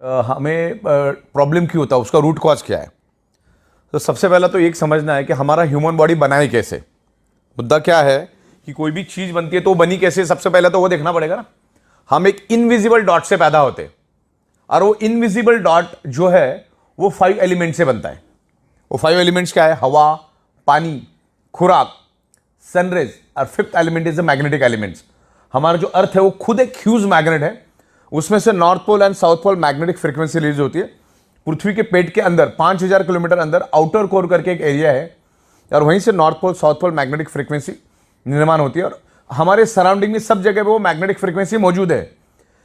हमें प्रॉब्लम क्यों होता है, उसका रूट कॉज क्या है। तो सबसे पहला तो एक समझना है कि हमारा ह्यूमन बॉडी बनाए कैसे। मुद्दा क्या है कि कोई भी चीज बनती है तो वो बनी कैसे, सबसे पहले तो वो देखना पड़ेगा ना। हम एक इनविजिबल डॉट से पैदा होते हैं और वो इनविजिबल डॉट जो है वो 5 एलिमेंट से बनता है। वो 5 एलिमेंट्स क्या है? हवा, पानी, खुराक, सनरेज और 5th element is the magnetic elements. हमारा जो अर्थ है वो खुद एक ह्यूज मैग्नेट है। उसमें से north pole and south pole magnetic frequency release होती है। पृथ्वी के पेट के अंदर 5000 किलोमीटर अंदर आउटर कोर करके एक एरिया है और वहीं से north pole south pole magnetic frequency निर्माण होती है। और हमारे सराउंडिंग में सब जगह पे वो मैग्नेटिक फ्रीक्वेंसी मौजूद है,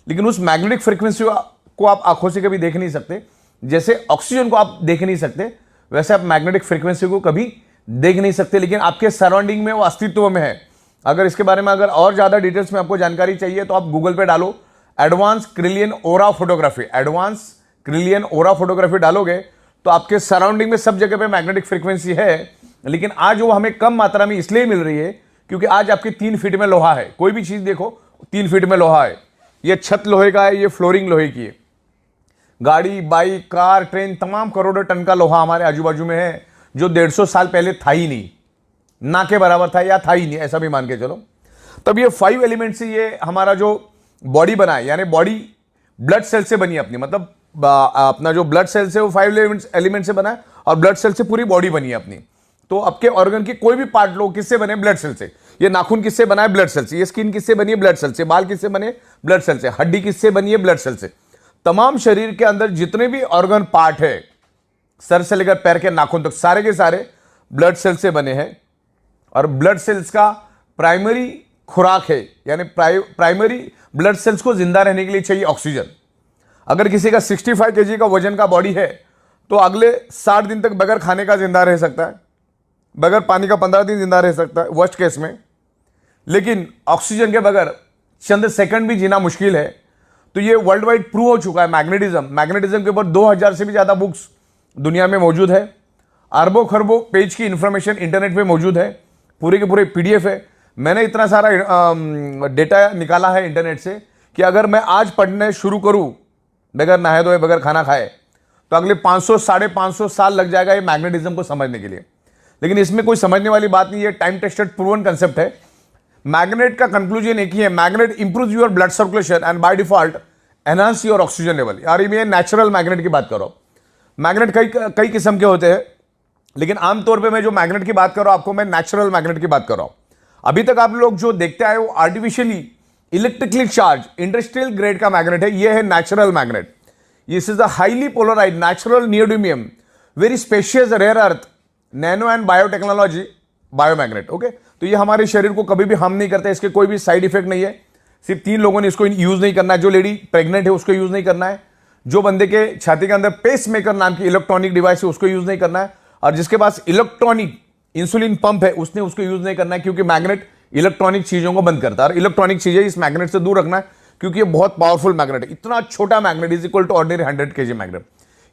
लेकिन उस मैग्नेटिक फ्रीक्वेंसी को आप आंखों से कभी देख नहीं सकते। जैसे ऑक्सीजन को आप देख नहीं सकते, वैसे आप मैग्नेटिक फ्रीक्वेंसी को कभी देख नहीं सकते, लेकिन आपके सराउंडिंग में वो अस्तित्व में है। अगर इसके बारे में अगर और ज्यादा डिटेल्स में आपको जानकारी चाहिए तो आप गूगल पे डालो एडवांस क्रिलियन ओरा फोटोग्राफी। एडवांस क्रिलियन ओरा फोटोग्राफी डालोगे तो आपके सराउंडिंग में सब जगह पे मैग्नेटिक फ्रीक्वेंसी है, लेकिन आज वो हमें कम मात्रा में इसलिए मिल रही है क्योंकि आज आपके 3 फीट में लोहा है। कोई भी चीज देखो 3 फीट में लोहा है। ये छत लोहे का है, ये फ्लोरिंग लोहे की है। गाड़ी, बाइक, कार, ट्रेन, तमाम करोड़ों टन का लोहा हमारे आजू बाजू में है जो 150 साल पहले था ही नहीं, ना के बराबर था या था ही नहीं, ऐसा भी मान के चलो। तब ये 5 एलिमेंट से ये हमारा जो बॉडी बना है, यानी बॉडी ब्लड सेल से बनी अपनी, मतलब अपना जो ब्लड सेल से वो 5 एलिमेंट से बना है और ब्लड सेल से पूरी बॉडी बनी है अपनी। तो आपके ऑर्गन की कोई भी पार्ट लो किससे बने? ब्लड सेल से। ये नाखून किससे बना है? ब्लड सेल से। ये स्किन किससे बनी है? ब्लड सेल से। बाल किससे बने? ब्लड सेल से। हड्डी किससे बनी है? ब्लड सेल से। तमाम शरीर के अंदर जितने भी ऑर्गन पार्ट है, सर से लेकर पैर के नाखून तक, सारे के सारे ब्लड सेल से बने हैं। और ब्लड सेल्स का प्राइमरी खुराक है, यानी प्राइमरी ब्लड सेल्स को जिंदा रहने के लिए चाहिए ऑक्सीजन। अगर किसी का 65 kg का वजन का बॉडी है तो अगले 60 दिन तक बगैर खाने का जिंदा रह सकता है, बगैर पानी का 15 दिन जिंदा रह सकता है वर्स्ट केस में। लेकिन ऑक्सीजन के बगैर चंद सेकंड भी जीना मुश्किल है। तो ये वर्ल्ड वाइड प्रूव हो चुका है। मैग्नेटिज्म के ऊपर 2000 से भी ज्यादा बुक्स दुनिया में मौजूद है। अरबों खरबों पेज की इंफॉर्मेशन इंटरनेट पे मौजूद है, पूरे के पूरे PDF है। मैंने इतना सारा डेटा निकाला है इंटरनेट से कि अगर मैं आज पढ़ने शुरू करूं बगैर नहाए धोए, बगैर खाना खाए, तो अगले 500 550 साल लग जाएगा ये मैग्नेटिज्म को समझने के लिए। लेकिन इसमें कोई समझने वाली बात नहीं है, टाइम टेस्टेड प्रूवन कंसेप्ट है। मैग्नेट का कंक्लूजन एक ही है, magnet improve your blood circulation and by default enhance your oxygen level. यार मैं नेचुरल मैग्नेट की बात कर रहा हूं। मैग्नेट कई किस्म के होते हैं, लेकिन आमतौर पे मैं जो मैग्नेट की बात कर रहा हूं आपको, मैं नेचुरल मैग्नेट की बात कर रहा हूं। अभी तक आप लोग जो देखते आए वो artificially electrically charge industrial grade का मैग्नेट है। ये है natural magnet. This is the highly polarised natural neodymium very specious rare earth nano and biotechnology biomagnet. Okay, तो ये हमारे शरीर को कभी भी हार्म नहीं करता, इसके कोई भी साइड इफेक्ट नहीं है। सिर्फ 3 लोगों ने इसको यूज नहीं करना है। जो लेडी प्रेग्नेंट है उसको यूज नहीं करना है, जो बंदे के छाती के अंदर पेस मेकर नाम की इलेक्ट्रॉनिक डिवाइस है उसको यूज नहीं करना है, और जिसके पास इलेक्ट्रॉनिक इंसुलिन पंप है उसने उसको यूज नहीं करना है, क्योंकि मैग्नेट इलेक्ट्रॉनिक चीजों को बंद करता है। और इलेक्ट्रॉनिक चीजें इस मैग्नेट से दूर रखना है, क्योंकि ये बहुत पावरफुल मैग्नेट है। इतना छोटा magnet is equal to ordinary 100 kg magnet.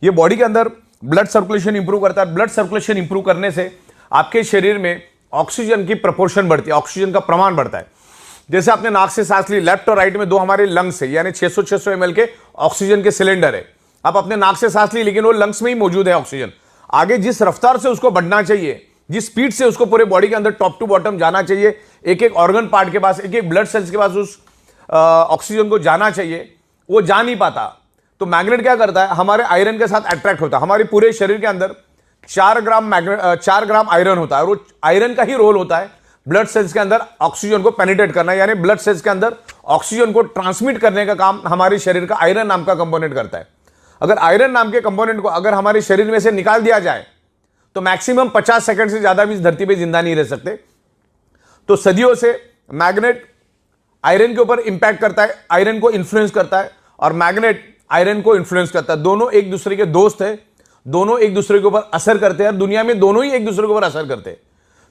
ये बॉडी के अंदर ब्लड सर्कुलेशन इंप्रूव करता है। ब्लड सर्कुलेशन इंप्रूव करने से आपके शरीर में ऑक्सीजन की प्रपोर्शन बढ़ती है, ऑक्सीजन का प्रमाण बढ़ता है। जैसे आपने नाक से सांस ली, लेफ्ट और राइट में 2 हमारे लंग्स है, यानी 600 ml के ऑक्सीजन के सिलेंडर है। आप अपने नाक से सांस ली, लेकिन वो लंग्स में ही मौजूद है ऑक्सीजन। आगे जिस रफ्तार से उसको बढ़ना चाहिए, जिस स्पीड से उसको पूरे बॉडी के अंदर टॉप टू बॉटम जाना चाहिए, एक एक ऑर्गन पार्ट के पास, एक एक ब्लड सेल्स के पास उस ऑक्सीजन को जाना चाहिए, वो जा नहीं पाता। तो मैग्नेट क्या करता है? हमारे आयरन के साथ अट्रैक्ट होता है। हमारे पूरे शरीर के अंदर 4 ग्राम आयरन होता है, और वो आयरन का ही रोल होता है ब्लड सेल्स के अंदर ऑक्सीजन को पेनिट्रेट करना, यानी ब्लड सेल्स के अंदर ऑक्सीजन को ट्रांसमिट करने का काम हमारे शरीर का आयरन नाम का कंपोनेंट करता है। अगर आयरन नाम के कंपोनेंट को अगर हमारे शरीर में से निकाल दिया जाए तो मैक्सिमम 50 सेकंड से ज्यादा भी इस धरती पे जिंदा नहीं रह सकते। तो सदियों से मैग्नेट आयरन के ऊपर इंपैक्ट करता है, आयरन को इन्फ्लुएंस करता है, और मैग्नेट आयरन को इन्फ्लुएंस करता है। दोनों एक दूसरे के दोस्त है, दोनों एक दूसरे के ऊपर असर करते हैं, और दुनिया में दोनों ही एक दूसरे के ऊपर असर करते हैं।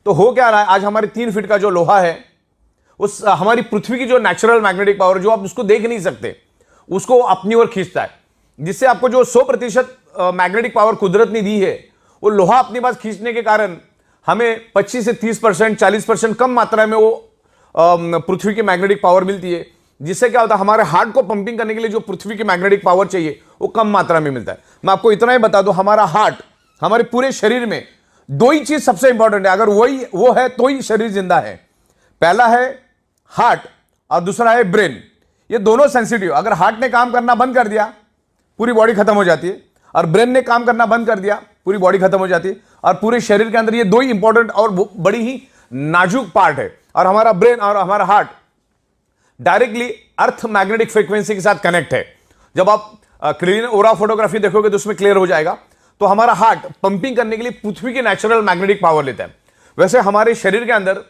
तो हो क्या रहा है, आज हमारे 3 फीट का जो लोहा है, उस हमारी पृथ्वी की जो नेचुरल मैग्नेटिक पावर, जो आप उसको देख नहीं सकते, उसको अपनी ओर खींचता है, जिससे आपको जो 100% मैग्नेटिक पावर कुदरत ने दी है, वो लोहा अपने पास खींचने के कारण हमें 25 से 30%, 40% कम मात्रा में वो पृथ्वी की मैग्नेटिक पावर मिलती है। जिससे क्या होता है, हमारे हार्ट को पंपिंग करने के लिए जो पृथ्वी की मैग्नेटिक पावर चाहिए वो कम मात्रा में मिलता है। मैं आपको इतना ही बता दूं, हमारा हार्ट, हमारे पूरे शरीर में दो ही चीज सबसे इंपॉर्टेंट है, अगर वो है तो ही शरीर जिंदा है। पहला है हार्ट और दूसरा है ब्रेन। ये दोनों सेंसिटिव, अगर हार्ट ने काम करना बंद कर दिया पूरी बॉडी खत्म हो जाती है, और ब्रेन ने काम करना बंद कर दिया पूरी बॉडी खत्म हो जाती है। और पूरे शरीर के अंदर ये दो ही इंपॉर्टेंट और बड़ी ही नाजुक पार्ट है। और हमारा ब्रेन और हमारा heart directly earth magnetic frequency के साथ कनेक्ट है। जब आप क्लीन ओरा फोटोग्राफी देखोगे तो उसमें क्लियर हो जाएगा। तो हमारा हार्ट पंपिंग करने के लिए पृथ्वी की नेचुरल मैग्नेटिक पावर लेता है। वैसे हमारे शरीर के अंदर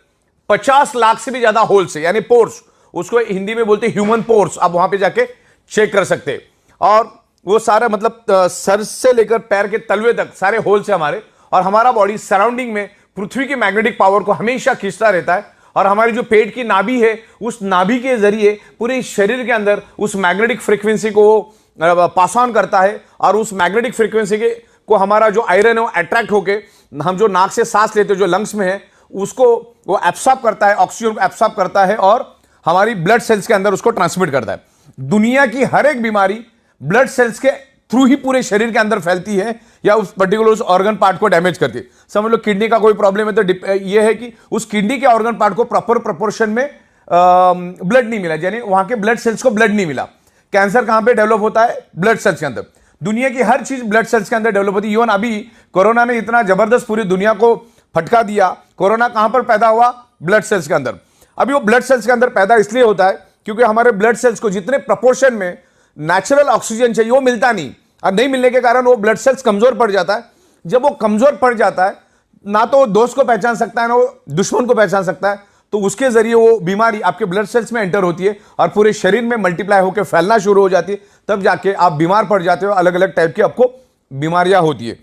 50 लाख से भी ज्यादा होल्स है, यानी पोर्स, उसको हिंदी में बोलते हैं ह्यूमन पोर्स। आप वहां पे जाके चेक कर सकते हैं। और वो सारा मतलब सर से लेकर पैर के तलवे तक सारे होल्स है हमारे। और हमारा बॉडी सराउंडिंग में पृथ्वी की मैग्नेटिक पावर को हमेशा खींचता रहता है। और हमारी जो पेट की नाभि है, उस नाभि के जरिए पूरे शरीर के अंदर उस मैग्नेटिक फ्रीक्वेंसी को पास ऑन करता है। और उस मैग्नेटिक फ्रीक्वेंसी के को हमारा जो आयरन है वो अट्रैक्ट होके, हम जो नाक से सांस लेते हैं जो लंग्स में है, उसको वो एब्सॉर्ब करता है, ऑक्सीजन को एब्सॉर्ब करता है और हमारी ब्लड सेल्स के अंदर उसको ट्रांसमिट करता है। दुनिया की हर एक बीमारी ब्लड सेल्स के थ्रू ही पूरे शरीर के अंदर फैलती है या उस पर्टिकुलर उस ऑर्गन पार्ट को डैमेज करती है। समझ लो किडनी का कोई प्रॉब्लम है तो ये है कि उस किडनी के ऑर्गन पार्ट को प्रॉपर प्रोपोर्शन में ब्लड नहीं मिला, यानी वहां के ब्लड सेल्स को ब्लड नहीं मिला। कैंसर कहां पे डेवलप होता है? ब्लड सेल्स के अंदर। दुनिया की हर चीज ब्लड सेल्स के अंदर डेवलप होती है। इवन अभी कोरोना ने इतना जबरदस्त पूरी दुनिया को फटका दिया। कोरोना कहां पर पैदा हुआ? ब्लड सेल्स के अंदर। अभी वो ब्लड सेल्स के अंदर पैदा इसलिए होता है क्योंकि हमारे ब्लड सेल्स को जितने प्रपोर्शन में नेचुरल ऑक्सीजन चाहिए वो मिलता नहीं, और नहीं मिलने के कारण वो ब्लड सेल्स कमजोर पड़ जाता है। जब वो कमजोर पड़ जाता है, ना तो वो दोस्त को पहचान सकता है ना वो दुश्मन को पहचान सकता है, तो उसके जरिए वो बीमारी आपके ब्लड सेल्स में एंटर होती है और पूरे शरीर में मल्टीप्लाई होकर फैलना शुरू हो जाती है। तब जाके आप बीमार पड़ जाते हो, अलग अलग टाइप की आपको बीमारियां होती है।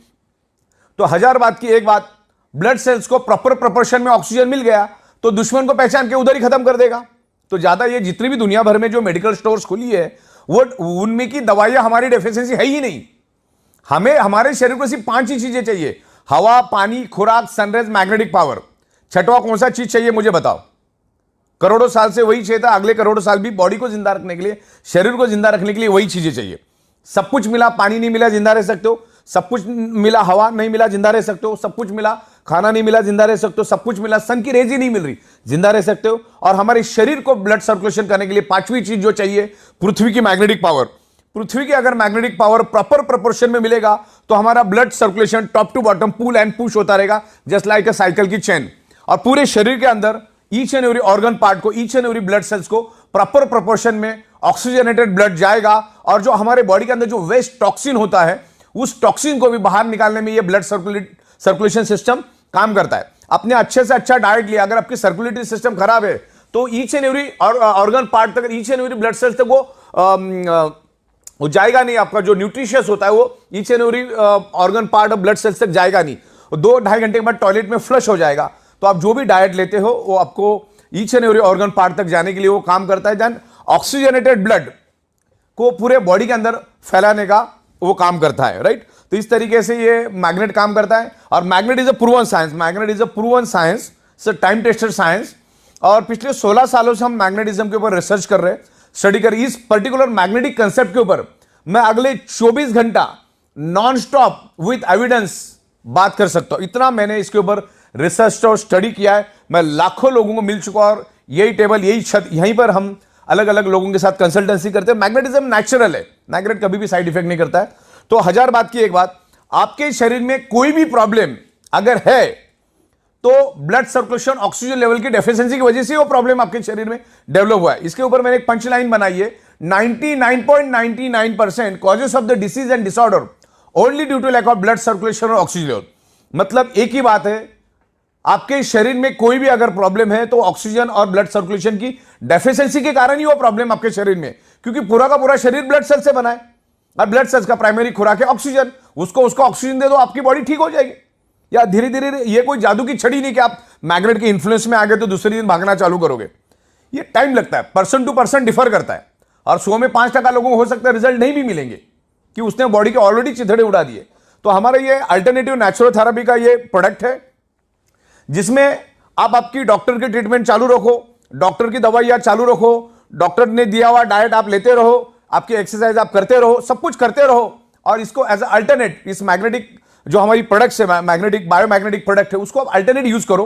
तो हजार बात की एक बात, ब्लड सेल्स को प्रॉपर प्रोपोर्शन में ऑक्सीजन मिल गया तो दुश्मन को पहचान के उधर ही खत्म कर देगा। तो ज्यादा ये जितनी भी दुनिया भर में जो मेडिकल स्टोर्स खुली है वो उनमें की दवाइयां हमारी डेफिशिएंसी है ही नहीं। हमें हमारे शरीर को सिर्फ 5 ही चीजें चाहिए: हवा, पानी, खुराक, सनराइज, मैग्नेटिक पावर। छठवां कौन सा चीज चाहिए मुझे बताओ? करोड़ों साल से वही चाहिए था, अगले करोड़ों साल भी बॉडी को जिंदा रखने के लिए, शरीर को जिंदा रखने के लिए वही चीजें चाहिए। सब कुछ मिला, पानी नहीं मिला जिंदा रह सकते हो। सब कुछ मिला, हवा नहीं मिला जिंदा रह सकते हो। सब कुछ मिला, खाना नहीं मिला जिंदा रह सकते हो। सब कुछ मिला, सन की रेज ही नहीं मिल रही, जिंदा रह सकते हो। और हमारे शरीर को ब्लड सर्कुलेशन करने के लिए 5वीं चीज जो चाहिए, पृथ्वी की मैग्नेटिक पावर। पृथ्वी की अगर मैग्नेटिक पावर प्रॉपर प्रोपोर्शन में मिलेगा तो हमारा blood circulation top to bottom pull and push होता रहेगा, जस्ट लाइक अ साइकिल की चेन। और पूरे शरीर के अंदर each and every organ part को, each and every blood cells को प्रॉपर प्रोपोर्शन में ऑक्सीजनेटेड ब्लड जाएगा। और जो हमारे बॉडी के अंदर जो वेस्ट टॉक्सिन होता है, उस टॉक्सिन को भी बाहर निकालने में ये ब्लड सर्कुलेशन सिस्टम काम करता है। अपने अच्छे से अच्छा डाइट लिया, अगर आपकी सर्कुलेटरी सिस्टम खराब है तो each and every organ part तक, each and every blood cells तक वो जाएगा नहीं। आपका जो न्यूट्रिशियस होता है वो each and every organ part of blood cells तक जाएगा नहीं। 2-2.5 घंटे के बाद टॉयलेट में फ्लश हो जाएगा। तो आप जो भी डाइट लेते हो वो आपको each and every organ part तक जाने के लिए वो काम करता है। देन ऑक्सीजनेटेड ब्लड को पूरे बॉडी के अंदर फैलाने का वो काम करता है, राइट। तो इस तरीके से ये मैग्नेट काम करता है। और magnet is a proven science, magnet is a proven science, time tested science. और पिछले 16 सालों से हम मैग्नेटिज्म के ऊपर रिसर्च कर रहे हैं, स्टडी कर। इस पर्टिकुलर मैग्नेटिक कंसेप्ट के ऊपर मैं अगले 24 घंटा नॉन स्टॉप विथ एविडेंस बात कर सकता हूं। इतना मैंने इसके ऊपर रिसर्च और स्टडी किया है। मैं लाखों लोगों को मिल चुका, और यही टेबल, यही छत, यहीं पर हम अलग अलग लोगों के साथ कंसल्टेंसी करते हैं। मैग्नेटिज्म नेचुरल है, मैग्नेट कभी भी साइड इफेक्ट नहीं करता है। तो हजार बात की एक बात, आपके शरीर में कोई भी प्रॉब्लम अगर है तो ब्लड सर्कुलेशन, ऑक्सीजन लेवल की डेफिशिएंसी की वजह से वो प्रॉब्लम आपके शरीर में डेवलप हुआ है। इसके ऊपर मैंने एक पंच लाइन बनाई है: 99.99% causes of the disease and disorder only due to lack of blood circulation और ऑक्सीजन लेवल। मतलब एक ही बात है, आपके शरीर में कोई भी अगर प्रॉब्लम है तो ऑक्सीजन और ब्लड सर्कुलेशन की डेफिशिएंसी के कारण ही वो प्रॉब्लम आपके शरीर में, क्योंकि पूरा का पूरा शरीर ब्लड सेल से बना है और ब्लड सेल्स का प्राइमरी खुराक है ऑक्सीजन। उसको ऑक्सीजन दे दो, आपकी बॉडी ठीक हो जाएगी। या धीरे धीरे, ये कोई जादू की छड़ी नहीं कि आप मैग्नेट के इन्फ्लुएंस में आ गए तो दूसरे दिन भागना चालू करोगे। ये टाइम लगता है, पर्सन टू पर्सन डिफर करता है। और 100 में 5% लोगों को हो सकता है रिजल्ट नहीं भी मिलेंगे कि उसने बॉडी के ऑलरेडी चिथड़े उड़ा दिए। तो हमारा ये अल्टरनेटिव नेचुरोथेरेपी का ये प्रोडक्ट है, जिसमें आप आपकी डॉक्टर की ट्रीटमेंट चालू रखो, डॉक्टर की दवाइयां चालू रखो, डॉक्टर ने दिया हुआ डाइट आप लेते रहो, आपकी एक्सरसाइज आप करते रहो, सब कुछ करते रहो, और इसको एज अल्टरनेट इस मैग्नेटिक जो हमारी प्रोडक्ट्स है, मैग्नेटिक बायोमैग्नेटिक प्रोडक्ट है, उसको आप अल्टरनेट यूज करो।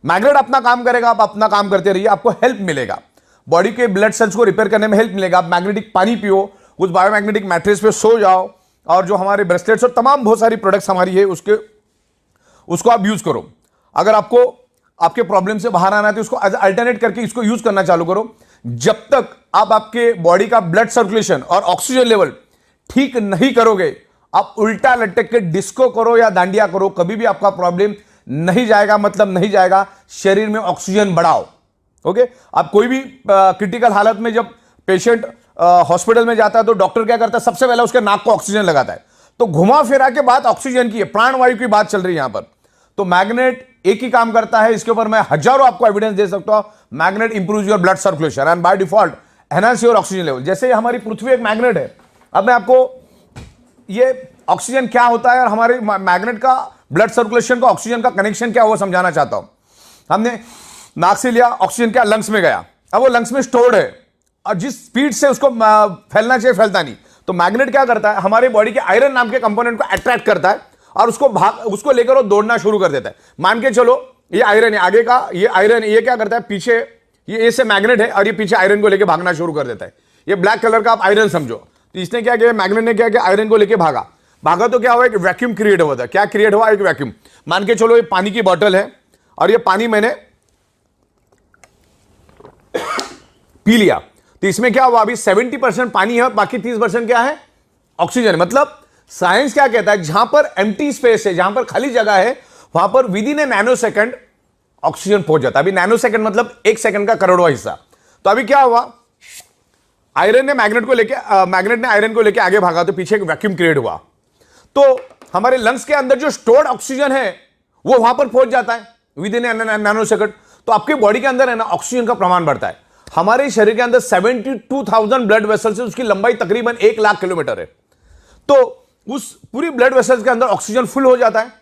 मैग्नेट अपना काम करेगा, आप अपना काम करते रहिए, आपको हेल्प मिलेगा, बॉडी के ब्लड सेल्स को रिपेयर करने में हेल्प मिलेगा। आप मैग्नेटिक पानी पियो, उस बायोमैग्नेटिक मैट्रेस पे सो जाओ, और जो हमारे ब्रेसलेट्स और तमाम बहुत सारी प्रोडक्ट्स हमारी है उसको आप यूज करो। अगर आपको आपके प्रॉब्लम से बाहर आना है तो उसको एज अल्टरनेट करके इसको यूज करना चालू करो। जब तक आप आपके बॉडी का ब्लड सर्कुलेशन और ऑक्सीजन लेवल ठीक नहीं करोगे, आप उल्टा लटक के डिस्को करो या दांडिया करो, कभी भी आपका प्रॉब्लम नहीं जाएगा, मतलब नहीं जाएगा। शरीर में ऑक्सीजन बढ़ाओ। ओके, आप कोई भी क्रिटिकल हालत में जब पेशेंट हॉस्पिटल में जाता है तो डॉक्टर क्या करता है, सबसे पहले उसके नाक को ऑक्सीजन लगाता है। तो घुमा फिरा के बात ऑक्सीजन की है, प्राणवायु की बात चल रही है यहां पर। तो मैग्नेट एक ही काम करता है, इसके ऊपर मैं हजारों आपको एविडेंस दे सकता हूं। Magnet improve your blood circulation and by default enhance your oxygen level. जैसे हमारी पृथ्वी एक मैग्नेट है, अब मैं आपको ये ऑक्सीजन क्या होता है और हमारे मैग्नेट का ब्लड सर्कुलेशन का ऑक्सीजन का कनेक्शन क्या हुआ समझाना चाहता हूं। हमने नाक से लिया, ऑक्सीजन क्या लंग्स में गया, अब वो लंग्स में स्टोर्ड है और जिस स्पीड से उसको फैलना चाहिए फैलता नहीं। तो मैग्नेट क्या करता है, हमारे बॉडी के आयरन नाम के कंपोनेंट को अट्रैक्ट करता है और उसको लेकर वो दौड़ना शुरू कर देता है। मान के चलो ये आयरन है आगे का, ये आयरन ये क्या करता है, पीछे ये से मैग्नेट है और ये पीछे आयरन को लेकर भागना शुरू कर देता है। ये ब्लैक कलर का आप आयरन समझो। तो इसने क्या किया, मैग्नेट ने क्या किया, आयरन को लेकर भागा तो क्या हुआ, एक वैक्यूम क्रिएट हुआ था। क्या क्रिएट हुआ, एक वैक्यूम। मान के चलो ये पानी की बोतल है और ये पानी मैंने पी लिया, तो इसमें क्या हुआ, अभी 70% पानी है और बाकी 30% क्या है, ऑक्सीजन। मतलब साइंस क्या कहता है, जहां पर एम्प्टी स्पेस है, जहां पर खाली जगह है, वहां पर with in A nano second oxygen पहुंच जाता है। अभी नैनो सेकंड मतलब 1 सेकंड का करोड़वां हिस्सा। तो अभी क्या हुआ, आयरन ने मैग्नेट ने आयरन को लेकर आगे भागा तो पीछे एक वैक्यूम क्रिएट हुआ। तो हमारे लंग्स के अंदर जो स्टोर्ड ऑक्सीजन है वो वहां पर पहुंच जाता है विद इन नैनो सेकंड। तो आपके बॉडी के अंदर है ना ऑक्सीजन का प्रमाण बढ़ता है। हमारे शरीर के अंदर 72,000 ब्लड वेसल्स है, उसकी लंबाई तकरीबन 1 लाख किलोमीटर है। तो उस पूरी ब्लड वेसल्स के अंदर ऑक्सीजन फुल हो जाता है।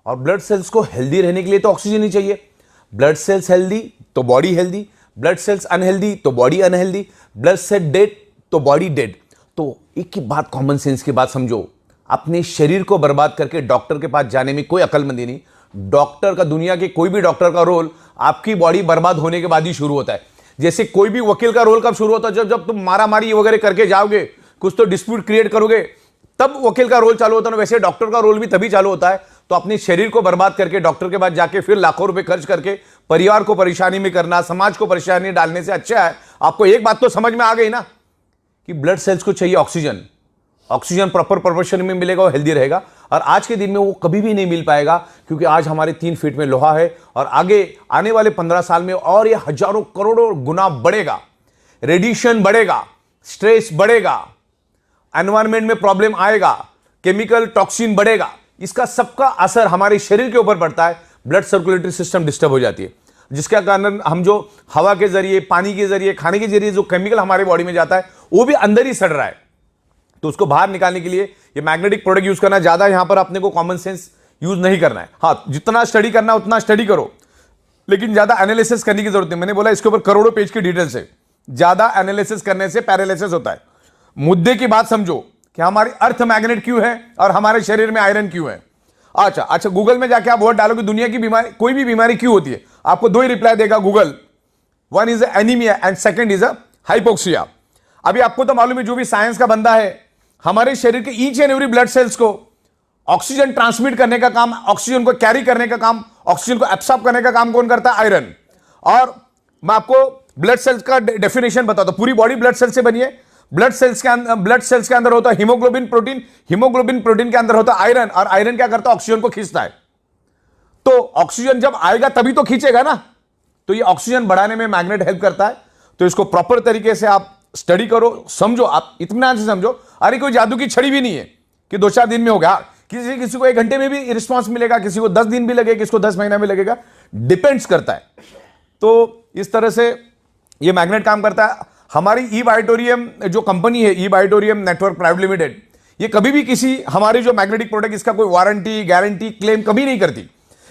और ब्लड सेल्स को हेल्दी रहने के लिए तो ऑक्सीजन ही चाहिए। ब्लड सेल्स हेल्दी तो body healthy, blood cells unhealthy तो body unhealthy, blood cell dead तो बॉडी डेड। तो एक ही बात, कॉमन सेंस की बात समझो, अपने शरीर को बर्बाद करके डॉक्टर के पास जाने में कोई अक्लमंदी नहीं। डॉक्टर का, दुनिया के कोई भी डॉक्टर का रोल आपकी बॉडी बर्बाद होने के बाद ही शुरू होता है। जैसे कोई भी वकील का रोल कब शुरू होता है, जब तुम मारामारी वगैरह करके जाओगे, कुछ तो डिस्प्यूट क्रिएट करोगे, तब वकील का रोल चालू होता है। वैसे डॉक्टर का रोल भी तभी चालू होता है। तो अपने शरीर को बर्बाद करके डॉक्टर के पास जाके फिर लाखों रुपए खर्च करके परिवार को परेशानी में करना, समाज को परेशानी डालने से अच्छा है आपको एक बात तो समझ में आ गई ना कि ब्लड सेल्स को चाहिए ऑक्सीजन। ऑक्सीजन प्रॉपर प्रोपोर्शन में मिलेगा, वो हेल्दी रहेगा। और आज के दिन में वो कभी भी नहीं मिल पाएगा, क्योंकि आज हमारे 3 फीट में लोहा है और आगे आने वाले 15 साल में और ये हजारों करोड़ों गुना बढ़ेगा। रेडिएशन बढ़ेगा, स्ट्रेस बढ़ेगा, एनवायरमेंट में प्रॉब्लम आएगा, केमिकल टॉक्सिन बढ़ेगा। इसका सबका असर हमारे शरीर के ऊपर पड़ता है। ब्लड सर्कुलेटरी सिस्टम डिस्टर्ब हो जाती है, जिसके कारण हम जो हवा के जरिए, पानी के जरिए, खाने के जरिए जो केमिकल हमारे बॉडी में जाता है वो भी अंदर ही सड़ रहा है। तो उसको बाहर निकालने के लिए ये मैग्नेटिक प्रोडक्ट यूज करना, ज्यादा यहां पर अपने को कॉमन सेंस यूज नहीं करना है। हाँ, जितना स्टडी करना है उतना स्टडी करो, लेकिन ज्यादा एनालिसिस करने की जरूरत नहीं। मैंने बोला इसके ऊपर करोड़ों पेज की डिटेल्स है। ज्यादा एनालिसिस करने से पैरालिसिस होता है। मुद्दे की बात समझो कि हमारी अर्थ मैग्नेट क्यों है और हमारे शरीर में आयरन क्यों है। अच्छा, गूगल में जाके आप वर्ड डालो कि दुनिया की बीमारी, कोई भी बीमारी क्यों होती है, आपको 2 ही रिप्लाई देगा Google. One is anaemia and second is hypoxia. अभी आपको तो मालूम है, जो भी साइंस का बंदा है, हमारे शरीर के each and every blood cells को ऑक्सीजन ट्रांसमिट करने का काम, ऑक्सीजन को कैरी करने का काम, ऑक्सीजन को एब्सॉर्ब करने का काम कौन करता है, आयरन। और मैं आपको ब्लड सेल्स का डेफिनेशन बताता हूं। पूरी बॉडी ब्लड सेल से बनी है। ब्लड सेल्स के अंदर होता है हीमोग्लोबिन प्रोटीन, हीमोग्लोबिन प्रोटीन के अंदर होता है आयरन, और आयरन क्या करता है, ऑक्सीजन को खींचता है। तो ऑक्सीजन जब आएगा तभी तो खींचेगा ना। तो ये ऑक्सीजन बढ़ाने में मैग्नेट हेल्प करता है। तो इसको प्रॉपर तरीके से आप स्टडी करो, समझो, आप इत्मीनान से समझो। अरे कोई जादू की छड़ी भी नहीं है कि 2-4 दिन में हो गया। किसी को 1 घंटे में भी रिस्पांस मिलेगा, किसी को 10 दिन भी लगेगा, किसी को 10 महीना में लगेगा, डिपेंड्स करता है। तो इस तरह से ये मैग्नेट काम करता है। हमारी ई बायोटोरियम जो कंपनी है, ई बायोटोरियम नेटवर्क प्राइवेट लिमिटेड, ये कभी भी किसी हमारे जो मैग्नेटिक प्रोडक्ट, इसका कोई वारंटी गारंटी क्लेम कभी नहीं करती।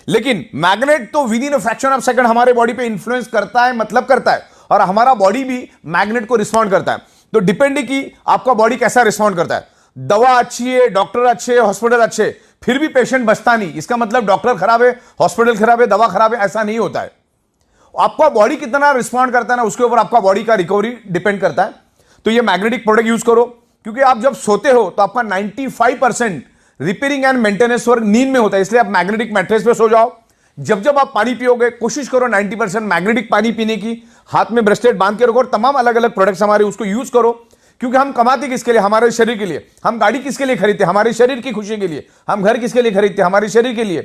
लेकिन मैग्नेट तो with in a fraction of second हमारे बॉडी पे इंफ्लुएंस करता है, मतलब करता है। और हमारा बॉडी भी मैग्नेट को रिस्पॉन्ड करता है। तो डिपेंडिंग कि आपका बॉडी कैसा रिस्पॉन्ड करता है। दवा अच्छी है, डॉक्टर अच्छे, हॉस्पिटल अच्छे, फिर भी पेशेंट बचता नहीं, इसका मतलब डॉक्टर खराब है, हॉस्पिटल खराब है, दवा खराब है, ऐसा नहीं होता है। आपका बॉडी कितना रिस्पॉन्ड करता है ना, उसके ऊपर आपका बॉडी का रिकवरी डिपेंड करता है। तो ये मैग्नेटिक प्रोडक्ट यूज करो, क्योंकि आप जब सोते हो तो आपका 95% रिपेयरिंग एंड मेंटेनेंस वर्क नींद में होता है, इसलिए आप मैग्नेटिक मैट्रेस पे सो जाओ। जब जब आप पानी पियोगे कोशिश करो 90% मैग्नेटिक पानी पीने की, हाथ में ब्रेसलेट बांध के रखो, और तमाम अलग अलग प्रोडक्ट्स हमारे उसको यूज करो। क्योंकि हम कमाते किसके लिए? हमारे शरीर के लिए। हम गाड़ी किसके लिए खरीदते? हमारे शरीर की खुशी के लिए। हम घर किसके लिए खरीदते? हमारे शरीर के लिए।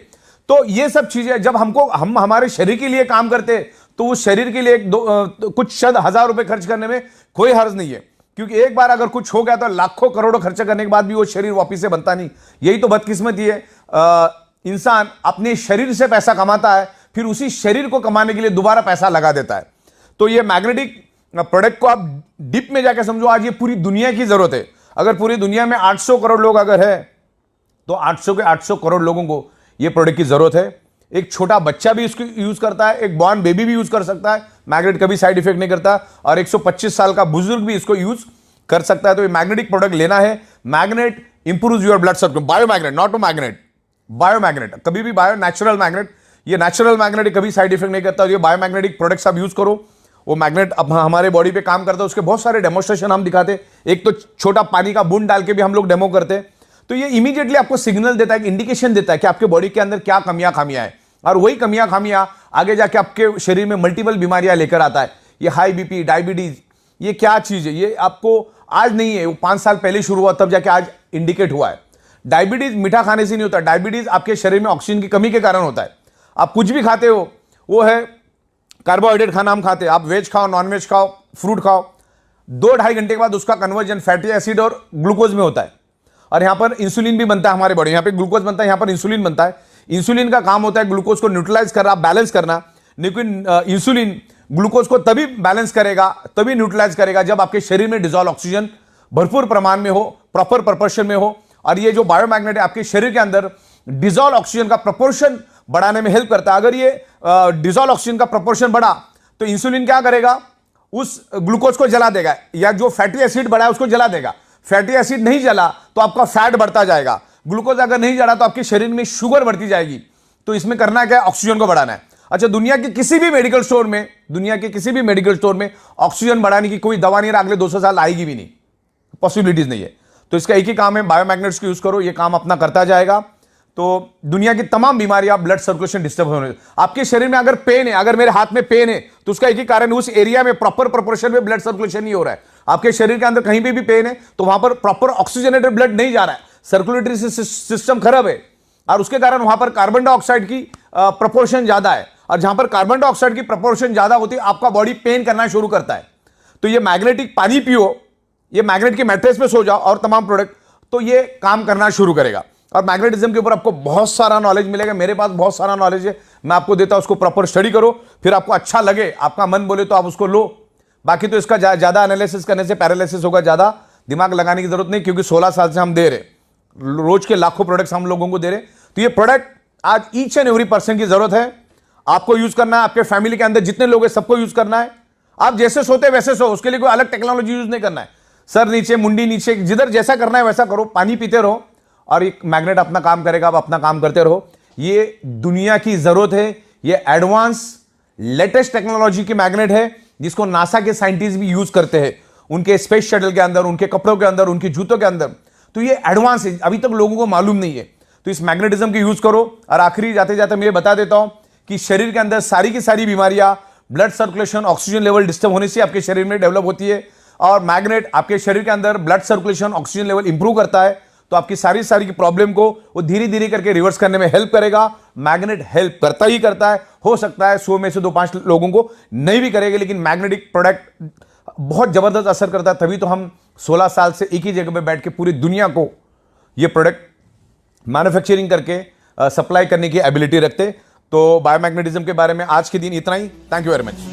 तो ये सब चीजें जब हम हमारे शरीर के लिए काम करते, तो उस शरीर के लिए कुछ शत हजार रुपए खर्च करने में कोई हर्ज नहीं है। क्योंकि एक बार अगर कुछ हो गया तो लाखों करोड़ों खर्चा करने के बाद भी वो शरीर वापिस से बनता नहीं। यही तो बदकिस्मती है। इंसान अपने शरीर से पैसा कमाता है, फिर उसी शरीर को कमाने के लिए दोबारा पैसा लगा देता है। तो ये मैग्नेटिक प्रोडक्ट को आप डीप में जाकर समझो, आज ये पूरी दुनिया की जरूरत है। अगर पूरी दुनिया में 800 करोड़ लोग अगर है, तो 800 के 800 करोड़ लोगों को ये प्रोडक्ट की जरूरत है। एक छोटा बच्चा भी इसको यूज करता है, एक बॉर्न बेबी भी यूज कर सकता है, मैग्नेट कभी साइड इफेक्ट नहीं करता, और 125 साल का बुजुर्ग भी इसको यूज कर सकता है। तो ये मैग्नेटिक प्रोडक्ट लेना है। Magnet improves your blood circulation. Bio magnet, not a magnet, bio magnet, कभी भी बायो, नेचुरल मैग्नेट। ये नेचुरल मैग्नेट कभी साइड इफेक्ट नहीं करता। ये बायो मैग्नेटिक प्रोडक्ट्स आप यूज करो। वो मैग्नेट अब हमारे बॉडी पे काम करता है, उसके बहुत सारे डेमोस्ट्रेशन हम दिखाते। एक तो छोटा पानी का बूंद डाल के भी हम लोग डेमो करते। तो ये इमीडिएटली आपको सिग्नल देता है, इंडिकेशन देता है कि आपके बॉडी के अंदर क्या कमियां खामियां है, और वही कमियां खामियां आगे जाके आपके शरीर में मल्टीपल बीमारियां लेकर आता है। ये हाई बीपी, डायबिटीज, ये क्या चीज है? ये आपको आज नहीं है, वो 5 साल पहले शुरू हुआ, तब जाके आज इंडिकेट हुआ है। डायबिटीज मीठा खाने से नहीं होता, डायबिटीज आपके शरीर में ऑक्सीजन की कमी के कारण होता है। आप कुछ भी खाते हो, वो है कार्बोहाइड्रेट खाना हम खाते हैं, आप वेज खाओ, नॉन वेज खाओ, फ्रूट खाओ, 2-2.5 घंटे के बाद उसका कन्वर्जन फैटी एसिड और ग्लूकोज में होता है। और यहां पर इंसुलिन भी बनता है हमारे बॉडी, यहां पे ग्लूकोज बनता है, यहां पर इंसुलिन बनता है। इंसुलिन का काम होता है ग्लूकोज को न्यूट्रलाइज करना, बैलेंस करना। लेकिन इंसुलिन ग्लूकोज को तभी बैलेंस करेगा, तभी न्यूट्रलाइज करेगा, जब आपके शरीर में डिजॉल्व ऑक्सीजन भरपूर प्रमाण में हो, प्रॉपर प्रपोर्शन में हो। और ये जो बायोमैग्नेट है आपके शरीर के अंदर डिजॉल्व ऑक्सीजन का प्रपोर्शन बढ़ाने में हेल्प करता है। अगर ये डिजॉल्व ऑक्सीजन का प्रपोर्शन बढ़ा तो इंसुलिन क्या करेगा? उस ग्लूकोज को जला देगा, या जो फैटी एसिड बढ़ा है उसको जला देगा। फैटी एसिड नहीं जला तो आपका फैट बढ़ता जाएगा। ग्लूकोज अगर नहीं जला तो आपके शरीर में शुगर बढ़ती जाएगी। तो इसमें करना क्या है? ऑक्सीजन को बढ़ाना है। अच्छा, दुनिया के किसी भी मेडिकल स्टोर में ऑक्सीजन बढ़ाने की कोई दवा नहीं है, अगले 200 साल आएगी भी नहीं, पॉसिबिलिटीज नहीं है। तो इसका एक ही काम है, बायोमैग्नेट्स को यूज करो, ये काम अपना करता जाएगा। तो दुनिया की तमाम बीमारियां, ब्लड सर्कुलेशन डिस्टर्ब होने, आपके शरीर में अगर पेन है, अगर मेरे हाथ में पेन है, तो उसका एक ही कारण, उस एरिया में प्रॉपर प्रोपोर्शन में ब्लड सर्कुलेशन नहीं हो रहा है। आपके शरीर के अंदर कहीं भी पेन है तो वहां पर प्रॉपर ऑक्सीजनेटेड ब्लड नहीं जा रहा है, सर्कुलेटरी सिस्टम खराब है, और उसके कारण वहां पर कार्बन डाइऑक्साइड की प्रोपोर्शन ज्यादा है। और जहां पर कार्बन डाइऑक्साइड की प्रोपोर्शन ज्यादा होती है, आपका बॉडी पेन करना शुरू करता है। तो ये मैग्नेटिक पानी पियो, ये मैग्नेट के मैट्रेस पे सो जाओ, और तमाम प्रोडक्ट, तो ये काम करना शुरू करेगा। और मैग्नेटिज्म के ऊपर आपको बहुत सारा नॉलेज मिलेगा, मेरे पास बहुत सारा नॉलेज है, मैं आपको देता हूं, उसको प्रॉपर स्टडी करो, फिर आपको अच्छा लगे, आपका मन बोले तो आप उसको लो। बाकी तो इसका ज्यादा एनालिसिस करने से पैरालिसिस होगा, ज्यादा दिमाग लगाने की जरूरत नहीं, क्योंकि 16 साल से हम दे रहे, रोज के लाखों प्रोडक्ट्स हम लोगों को दे रहे। तो ये प्रोडक्ट आज ईच एंड एवरी पर्सन की जरूरत है, आपको यूज करना है, आपके फैमिली के अंदर जितने लोग हैं सबको यूज करना है। आप जैसे सोते वैसे सो, उसके लिए कोई अलग टेक्नोलॉजी यूज नहीं करना है। सर नीचे, मुंडी नीचे, जिधर जैसा करना है वैसा करो, पानी पीते रहो, और एक मैग्नेट अपना काम करेगा, आप अपना काम करते रहो। ये दुनिया की जरूरत है, ये एडवांस लेटेस्ट टेक्नोलॉजी की मैग्नेट है, जिसको नासा के साइंटिस्ट भी यूज करते हैं उनके स्पेस शटल के अंदर, उनके कपड़ों के अंदर, उनके जूतों के अंदर। तो ये एडवांस है, अभी तक लोगों को मालूम नहीं है। तो इस मैग्नेटिज्म की यूज करो। और आखिरी जाते जाते मैं ये बता देता हूं कि शरीर के अंदर सारी की सारी बीमारियां blood circulation, oxygen level disturb होने से आपके शरीर में डेवलप होती है, और मैग्नेट आपके शरीर के अंदर blood circulation, oxygen level improve करता है। तो आपकी सारी की प्रॉब्लम को वो धीरे धीरे करके रिवर्स करने में हेल्प करेगा। मैग्नेट हेल्प करता ही करता है। हो सकता है 100 में से 2-5 लोगों को नहीं भी करेगा, लेकिन मैग्नेटिक प्रोडक्ट बहुत जबरदस्त असर करता है। तभी तो हम 16 साल से एक ही जगह पे बैठ के पूरी दुनिया को ये प्रोडक्ट मैन्युफैक्चरिंग करके सप्लाई करने की एबिलिटी रखते। तो बायोमैग्नेटिज्म के बारे में आज के दिन इतना ही। Thank you very much.